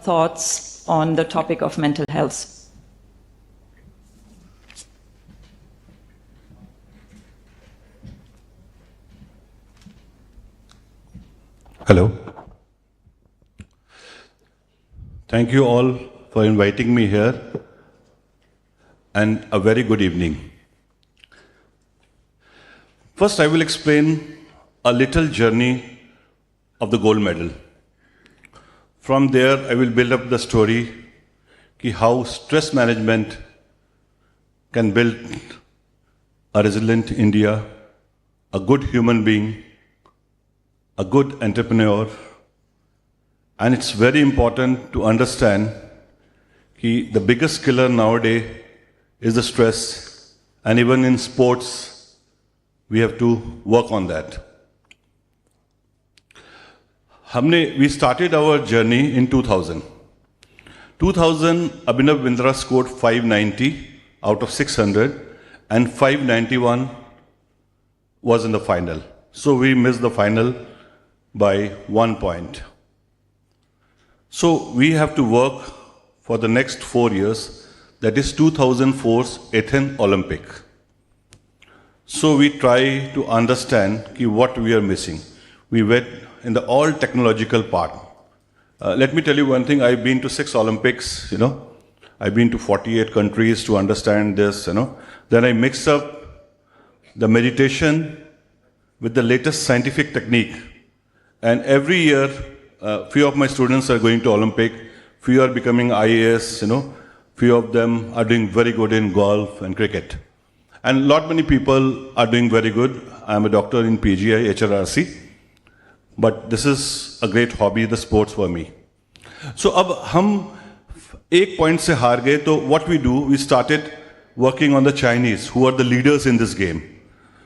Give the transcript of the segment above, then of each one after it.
thoughts on the topic of mental health. Hello. Thank you all for inviting me here, and a very good evening. First, I will explain a little journey of the gold medal. From there, I will build up the story ki how stress management can build a resilient India, a good human being, a good entrepreneur. And it's very important to understand that the biggest killer nowadays is the stress, and even in sports, we have to work on that. We started our journey in 2000. 2000, Abhinav Bindra scored 590 out of 600, and 591 was in the final. So we missed the final by 1 point. So we have to work for the next 4 years, that is 2004's Athens Olympic. So we try to understand what we are missing. We went in the all technological part. Let me tell you one thing, I've been to 6 Olympics, I've been to 48 countries to understand this, Then I mix up the meditation with the latest scientific technique. And every year, few of my students are going to Olympic, few are becoming IAS, few of them are doing very good in golf and cricket. And many people are doing very good. I'm a doctor in PGI, HRRC. But this is a great hobby, the sports for me. So अब हम एक point से हार गए, तो what we do, we started working on the Chinese, who are the leaders in this game.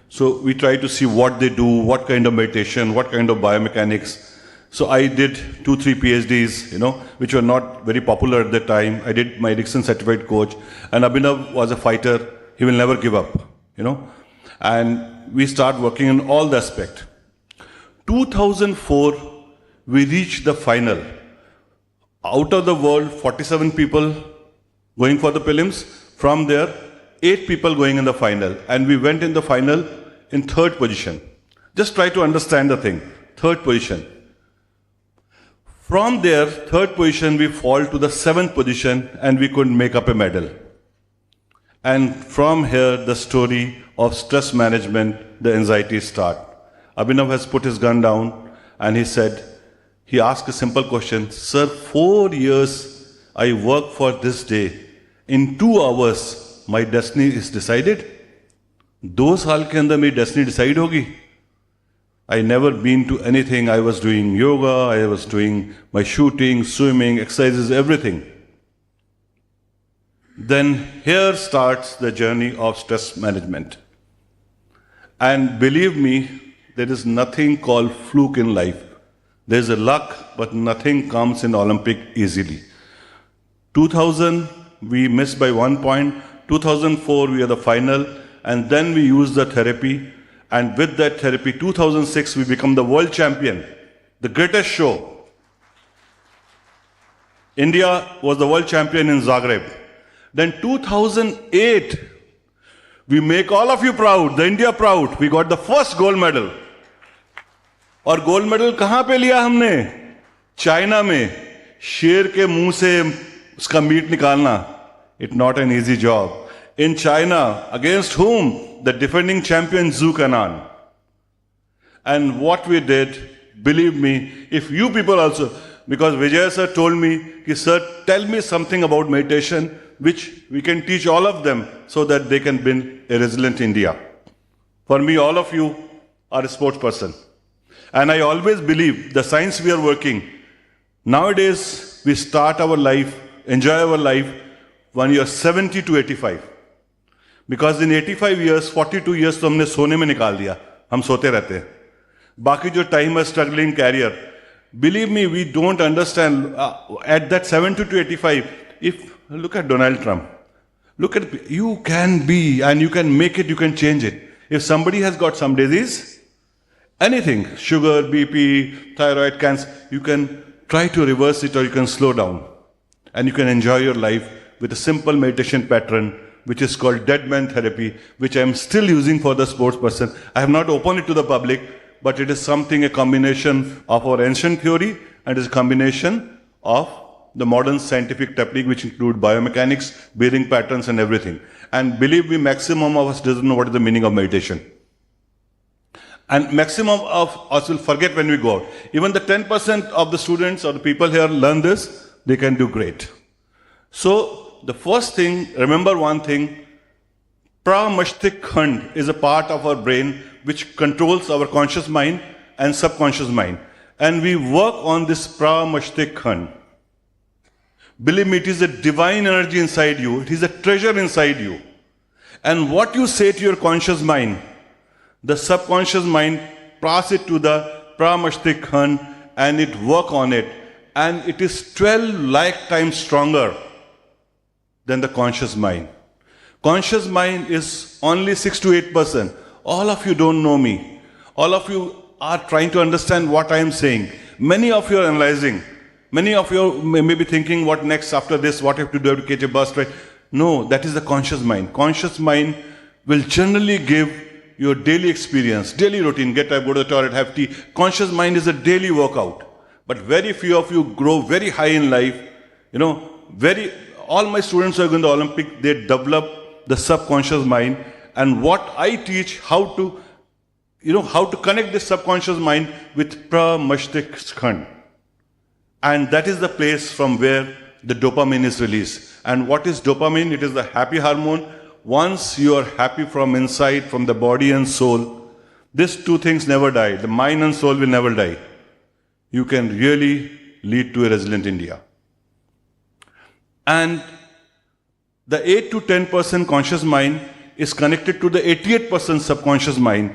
So we try to see what they do, what kind of meditation, what kind of biomechanics. So I did 2-3 PhDs, which were not very popular at the time. I did my Dixon certified coach, and Abhinav was a fighter. He will never give up, And we start working on all the aspect. 2004, we reached the final. Out of the world, 47 people going for the prelims. From there, 8 people going in the final. And we went in the final in 3rd position. Just try to understand the thing. 3rd position. From there, 3rd position, we fall to the 7th position, and we couldn't make up a medal. And from here, the story of stress management, the anxiety start. Abhinav has put his gun down, and he asked a simple question, Sir, 4 years I work for this day. In 2 hours, my destiny is decided. 2 साल के अंदर मेरी destiny decide होगी. I never been to anything. I was doing yoga, I was doing my shooting, swimming, exercises, everything. Then here starts the journey of stress management. And believe me, there is nothing called fluke in life. There's a luck, but nothing comes in Olympic easily. 2000, we missed by 1 point. 2004, we are the final. And then we use the therapy. And with that therapy, 2006, we become the world champion. The greatest show. India was the world champion in Zagreb. Then 2008, we make all of you proud, the India proud. We got the first gold medal. और gold medal कहां पे लिया हमने? China में. शेर के मुंह से उसका मीट निकालना. It's not an easy job. In China, against whom? The defending champion Zhu Canan. And what we did, believe me, if you people also, because Vijay sir told me, sir, tell me something about meditation which we can teach all of them so that they can build a resilient India. For me, all of you are a sports person. And I always believe the science we are working. Nowadays, we start our life, enjoy our life when you are 70 to 85. Because in 85 years, 42 years, तो हमने सोने में निकाल दिया. हम सोते रहते हैं. बाकी जो time है struggling career, believe me, we don't understand. At that 70 to 85, look at Donald Trump. Look at, you can be, and you can make it, you can change it. If somebody has got some disease, anything, sugar, BP, thyroid, cancer, you can try to reverse it, or you can slow down. And you can enjoy your life with a simple meditation pattern, which is called Dead Man Therapy, which I am still using for the sports person. I have not opened it to the public, but it is something, a combination of our ancient theory and is a combination of the modern scientific technique, which include biomechanics, breathing patterns and everything. And believe me, maximum of us doesn't know what is the meaning of meditation. And maximum of us will forget when we go out. Even the 10% of the students or the people here learn this, they can do great. So, the first thing, remember one thing, Pramashtik Khand is a part of our brain which controls our conscious mind and subconscious mind. And we work on this Pramashtik Khand. Believe me, it is a divine energy inside you. It is a treasure inside you. And what you say to your conscious mind, the subconscious mind pass it to the Pramashtik Khand and it work on it. And it is 12 lakh times stronger than the conscious mind. Conscious mind is only 6 to 8%. All of you don't know me. All of you are trying to understand what I am saying. Many of you are analyzing. Many of you may be thinking, what next after this? What I have to do to catch a bus, right? No, that is the conscious mind. Conscious mind will generally give your daily experience, daily routine. Get up, go to the toilet, have tea. Conscious mind is a daily workout. But very few of you grow very high in life. All my students who are going to the Olympic, they develop the subconscious mind. And what I teach, how to connect this subconscious mind with Pramashtik Khand. And that is the place from where the dopamine is released. And what is dopamine? It is the happy hormone. Once you are happy from inside, from the body and soul, these two things never die. The mind and soul will never die. You can really lead to a resilient India. And the 8 to 10% conscious mind is connected to the 88% subconscious mind.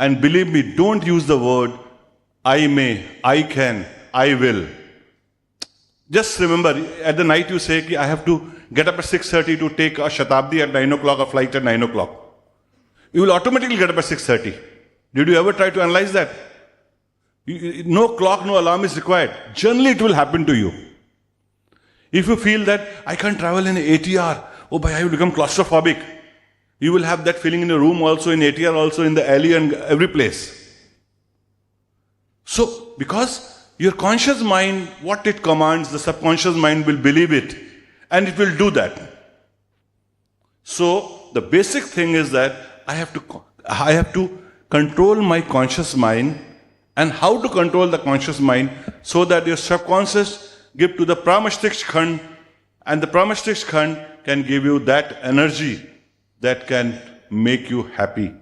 And believe me, don't use the word I may, I can, I will. Just remember, at the night you say, I have to get up at 6:30 to take a Shatabdi at 9 o'clock, a flight at 9 o'clock. You will automatically get up at 6:30. Did you ever try to analyze that? No clock, no alarm is required. Generally, it will happen to you. If you feel that I can't travel in ATR, I will become claustrophobic. You will have that feeling in your room also, in ATR also, in the alley and every place. So, because your conscious mind, what it commands, the subconscious mind will believe it. And it will do that. So, the basic thing is that I have to control my conscious mind. And how to control the conscious mind so that your subconscious give to the Pramashtik Khand, and the Pramashtik Khand can give you that energy that can make you happy.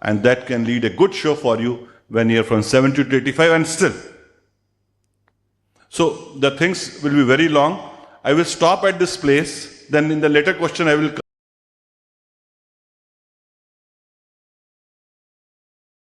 And that can lead a good show for you when you're from 70 to 85 and still. So the things will be very long. I will stop at this place. Then in the later question I will